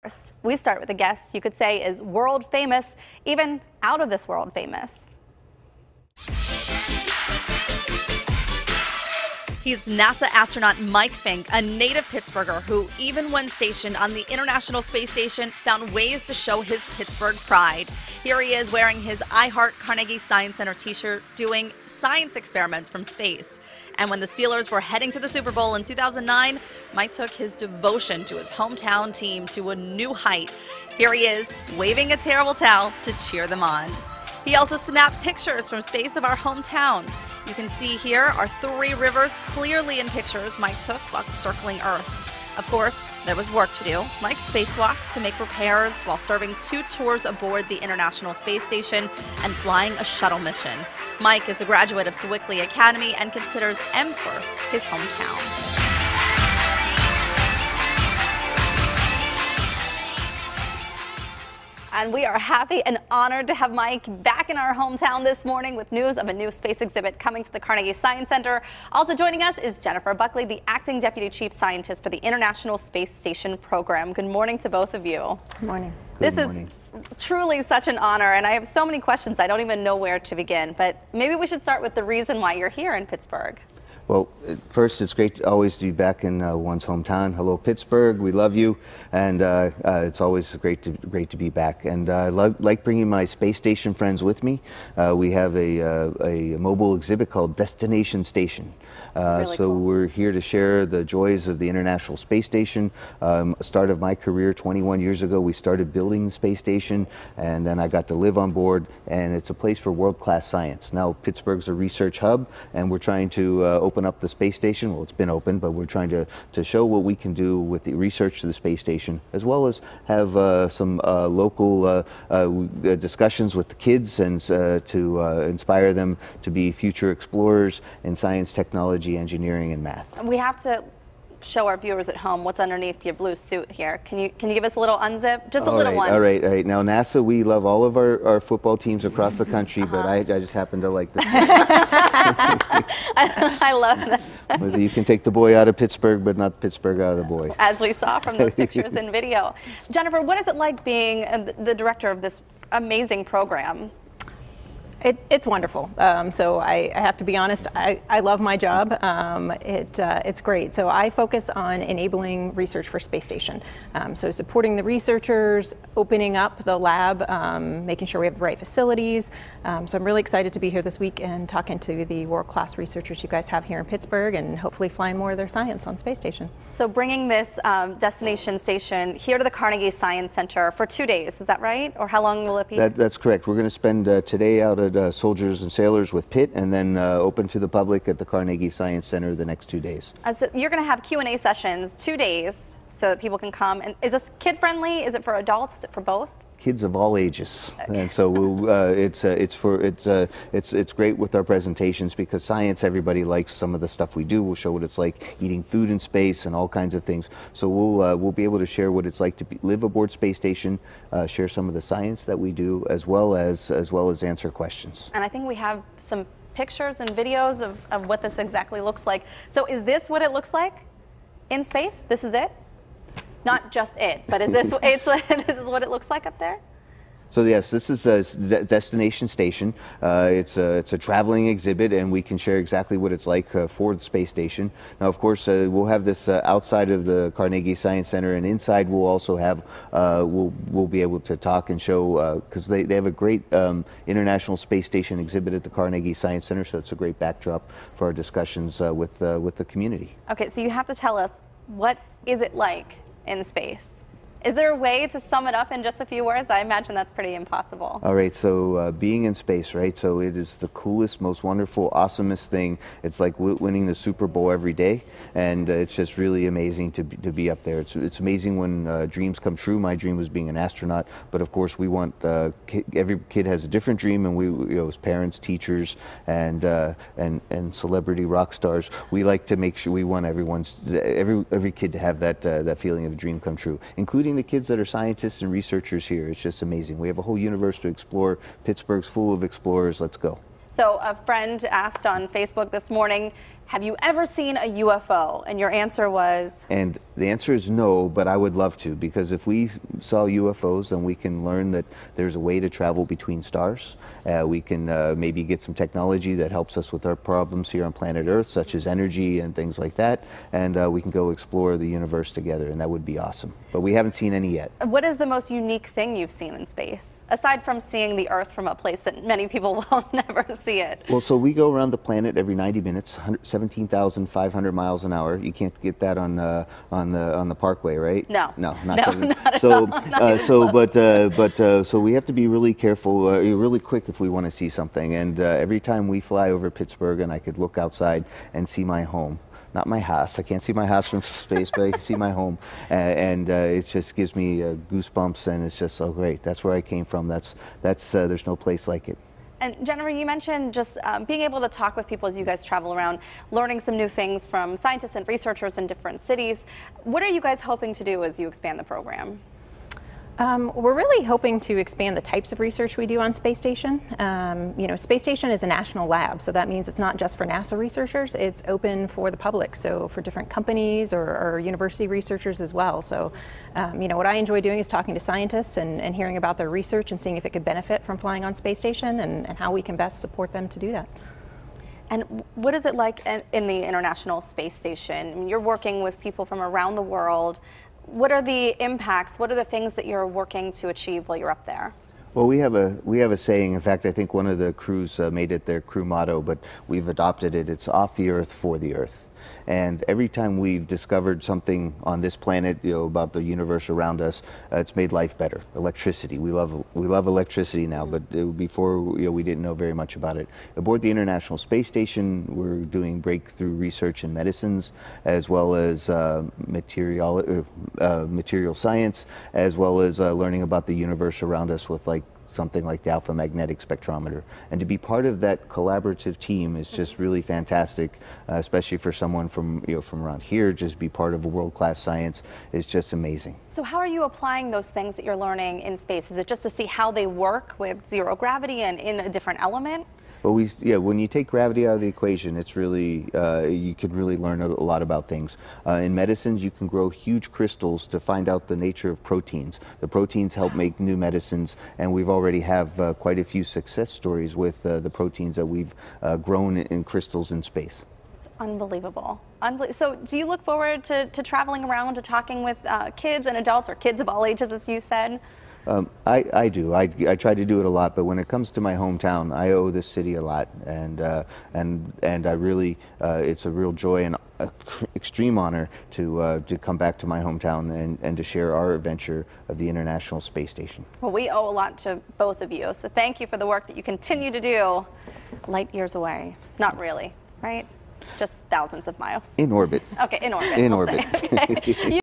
first, we start with a guest you could say is world famous, even out of this world famous. He's NASA astronaut Mike Fincke, a native Pittsburgher who, even when stationed on the International Space Station, found ways to show his Pittsburgh pride. Here he is wearing his I Heart Carnegie Science Center t-shirt, doing science experiments from space. And when the Steelers were heading to the Super Bowl in 2009, Mike took his devotion to his hometown team to a new height. Here he is, waving a terrible towel to cheer them on. He also snapped pictures from space of our hometown. You can see here are 3 rivers clearly in pictures Mike took while circling Earth. Of course, there was work to do. Mike spacewalks to make repairs while serving 2 tours aboard the International Space Station and flying a shuttle mission. Mike is a graduate of Buchli Academy and considers Emsworth his hometown. And we are happy and honored to have Mike back in our hometown this morning with news of a new space exhibit coming to the Carnegie Science Center. Also joining us is Jennifer Buchli, the acting deputy chief scientist for the International Space Station program. Good morning to both of you. Good morning. This is truly such an honor, and I have so many questions. I don't even know where to begin, but maybe we should start with the reason why you're here in Pittsburgh. Well, first, it's great always to be back in one's hometown. Hello, Pittsburgh. We love you, and it's always great to be back. And I like bringing my space station friends with me. We have a mobile exhibit called Destination Station. Really so cool. We're here to share the joys of the International Space Station. Start of my career 21 years ago, we started building the space station, and then I got to live on board, and it's a place for world-class science. Now, Pittsburgh's a research hub, and we're trying to open up the space station. Well, it's been open, but we're trying to show what we can do with the research to the space station, as well as have some local discussions with the kids and to inspire them to be future explorers in science, technology, engineering, and math. We have to show our viewers at home what's underneath your blue suit here. Can you give us a little unzip? Just a little one. All right. Now, NASA, we love all of our football teams across the country, but I just happen to like this. I love that. You can take the boy out of Pittsburgh, but not Pittsburgh out of the boy. As we saw from those pictures and video. Jennifer, what is it like being the director of this amazing program? It's wonderful. So I have to be honest, I love my job. It's great. So I focus on enabling research for space station. So supporting the researchers, opening up the lab, making sure we have the right facilities. So I'm really excited to be here this week and talking to the world-class researchers you guys have here in Pittsburgh, and hopefully flying more of their science on space station. So bringing this destination station here to the Carnegie Science Center for 2 days, is that right? Or how long will it be? That's correct. We're going to spend today out at Soldiers and Sailors with Pitt, and then open to the public at the Carnegie Science Center the next 2 days. So you're going to have Q&A sessions 2 days so that people can come. And is this kid friendly? Is it for adults? Is it for both? Kids of all ages, okay. And so it's great with our presentations because science, everybody likes some of the stuff we do. We'll show what it's like eating food in space and all kinds of things. So we'll be able to share what it's like to live aboard space station, share some of the science that we do, as well as answer questions. And I think we have some pictures and videos of what this exactly looks like. So is this what it looks like in space? This is it? Not just it, but is this this is what it looks like up there? So yes, this is a Destination Station. It's a traveling exhibit, and we can share exactly what it's like for the space station. Now, of course, we'll have this outside of the Carnegie Science Center, and inside we'll also have we'll be able to talk and show because they have a great International Space Station exhibit at the Carnegie Science Center. So it's a great backdrop for our discussions with the community. Okay, so you have to tell us, what is it like in space? Is there a way to sum it up in just a few words? I imagine that's pretty impossible. All right, so being in space, right? So it is the coolest, most wonderful, awesomest thing. It's like winning the Super Bowl every day, and it's just really amazing to be up there. It's amazing when dreams come true. My dream was being an astronaut, but of course we want every kid has a different dream, and we as parents, teachers, and celebrity rock stars, we like to make sure we want every kid to have that feeling of a dream come true, including the kids that are scientists and researchers here. It's just amazing. We have a whole universe to explore. Pittsburgh's full of explorers. Let's go. So a friend asked on Facebook this morning, have you ever seen a UFO? And your answer was? And The answer is no, but I would love to, because if we saw UFOs, then we can learn that there's a way to travel between stars. We can maybe get some technology that helps us with our problems here on planet Earth, such as energy and things like that, and we can go explore the universe together, and that would be awesome. But we haven't seen any yet. What is the most unique thing you've seen in space, aside from seeing the Earth from a place that many people will never see it? Well, so we go around the planet every 90 minutes, 17,500 miles an hour. You can't get that on the Parkway, right? No, not not so. Not So we have to be really careful, really quick if we want to see something. And every time we fly over Pittsburgh, and I could look outside and see my home. Not my house. I can't see my house from space, but I can see my home, and it just gives me goosebumps, and it's just so great. That's where I came from. There's no place like it. And Jennifer, you mentioned just being able to talk with people as you guys travel around, learning some new things from scientists and researchers in different cities. What are you guys hoping to do as you expand the program? We're really hoping to expand the types of research we do on Space Station. You know, Space Station is a national lab, so that means it's not just for NASA researchers, it's open for the public, so for different companies or university researchers as well. So, you know, what I enjoy doing is talking to scientists and hearing about their research and seeing if it could benefit from flying on Space Station and how we can best support them to do that. And what is it like in the International Space Station? I mean, you're working with people from around the world. What are the impacts? What are the things that you're working to achieve while you're up there? Well, we have a saying. In fact, I think one of the crews made it their crew motto, but we've adopted it. It's off the Earth for the Earth. And every time we've discovered something on this planet, you know, about the universe around us, it's made life better. Electricity, we love electricity now, but before, you know, we didn't know very much about it. Aboard the International Space Station, we're doing breakthrough research in medicines, as well as material science, as well as learning about the universe around us with something like the alpha magnetic spectrometer. And to be part of that collaborative team is just really fantastic, especially for someone from around here. Just be part of a world-class science is just amazing. So how are you applying those things that you're learning in space? Is it just to see how they work with zero gravity and in a different element? Well, when you take gravity out of the equation, it's really, you can really learn a lot about things. In medicines, you can grow huge crystals to find out the nature of proteins. The proteins help make new medicines, and we've already have quite a few success stories with the proteins that we've grown in crystals in space. It's unbelievable. So do you look forward to traveling around, to talking with kids and adults, or kids of all ages, as you said? I do. I try to do it a lot, but when it comes to my hometown, I owe this city a lot, and I really, it's a real joy and extreme honor to come back to my hometown and to share our adventure of the International Space Station. Well, we owe a lot to both of you, so thank you for the work that you continue to do light years away. Not really, right? Just thousands of miles. In orbit. Okay, in orbit. In we'll orbit. Okay.